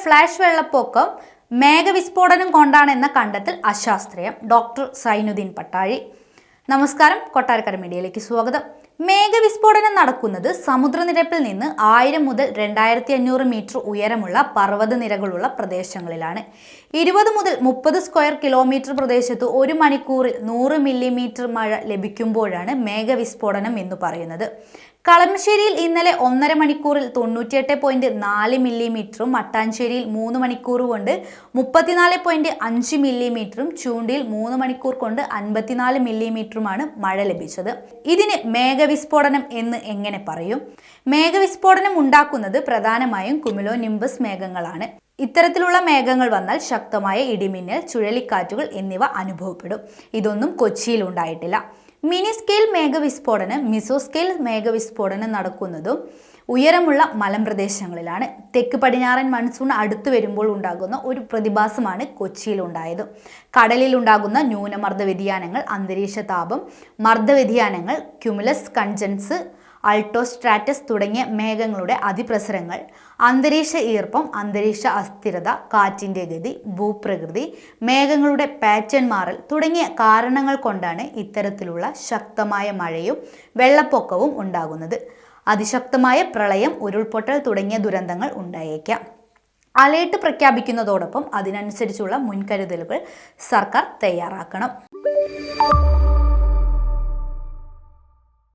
Flash വെള്ളപ്പൊക്കം മേഘവിസ്ഫോടനം കൊണ്ടാണെന്ന കണ്ടെത്തൽ അശാസ്ത്രീയം. Doctor Zainuddin Pattazhi. നമസ്കാരം, കൊട്ടാരക്കര മീഡിയയിലേക്ക് സ്വാഗതം. മേഘവിസ്ഫോടനം നടക്കുന്നത് സമുദ്രനിരപ്പിൽ നിന്ന് 1000 മുതൽ 2500 മീറ്റർ ഉയരമുള്ള പർവ്വതനിരകളുള്ള പ്രദേശങ്ങളിലാണ്. 20 മുതൽ 30 സ്ക്വയർ കിലോമീറ്റർ പ്രദേശത്ത് 1 മണിക്കൂറിൽ 100 മില്ലിമീറ്റർ മഴ ലഭിക്കുമ്പോഴാണ് മേഘവിസ്ഫോടനം എന്ന് പറയുന്നത്. കളമശ്ശേരിയിൽ ഇന്നലെ 1.5 മണിക്കൂറിൽ 98.4 മില്ലിമീറ്ററും, മട്ടാഞ്ചേരിയിൽ 3 മണിക്കൂർ കൊണ്ട് 34.5 മില്ലിമീറ്ററും, ചൂണ്ടിയിൽ 3 മണിക്കൂർ കൊണ്ട് 54 മില്ലിമീറ്ററുമാണ് മഴ ലഭിച്ചത്. ഇതിന് മേഘവിസ്ഫോടനം എന്ന് എങ്ങനെ പറയും? മേഘവിസ്ഫോടനം ഉണ്ടാക്കുന്നത് പ്രധാനമായും കുമുലോ നിംബസ് മേഘങ്ങളാണ്. ഇത്തരത്തിലുള്ള മേഘങ്ങൾ വന്നാൽ ശക്തമായ ഇടിമിന്നൽ, ചുഴലിക്കാറ്റുകൾ എന്നിവ അനുഭവപ്പെടും. ഇതൊന്നും കൊച്ചിയിൽ ഉണ്ടായിട്ടില്ല. മിനി സ്കെയിൽ മേഘവിസ്ഫോടനം, മിസോസ്കെയിൽ മേഘവിസ്ഫോടനം നടക്കുന്നതും ഉയരമുള്ള മലമ്പ്രദേശങ്ങളിലാണ്. തെക്ക് പടിഞ്ഞാറൻ മൺസൂൺ അടുത്തു വരുമ്പോൾ ഉണ്ടാകുന്ന ഒരു പ്രതിഭാസമാണ് കൊച്ചിയിൽ ഉണ്ടായത്. കടലിൽ ഉണ്ടാകുന്ന ന്യൂനമർദ്ദ വ്യതിയാനങ്ങൾ, അന്തരീക്ഷ താപം, മർദ്ദവ്യതിയാനങ്ങൾ, ക്യുമുലസ് കൺജൻസ്, അൾട്ടോസ്ട്രാറ്റസ് തുടങ്ങിയ മേഘങ്ങളുടെ അതിപ്രസരങ്ങൾ, അന്തരീക്ഷ ഈർപ്പം, അന്തരീക്ഷ അസ്ഥിരത, കാറ്റിൻ്റെ ഗതി, ഭൂപ്രകൃതി, മേഘങ്ങളുടെ പാറ്റേൺ മാറൽ തുടങ്ങിയ കാരണങ്ങൾ കൊണ്ടാണ് ഇത്തരത്തിലുള്ള ശക്തമായ മഴയും വെള്ളപ്പൊക്കവും ഉണ്ടാകുന്നത്. അതിശക്തമായ പ്രളയം, ഉരുൾപൊട്ടൽ തുടങ്ങിയ ദുരന്തങ്ങൾ ഉണ്ടായേക്കാം. അലേർട്ട് പ്രഖ്യാപിക്കുന്നതോടൊപ്പം അതിനനുസരിച്ചുള്ള മുൻകരുതലുകൾ സർക്കാർ തയ്യാറാക്കണം.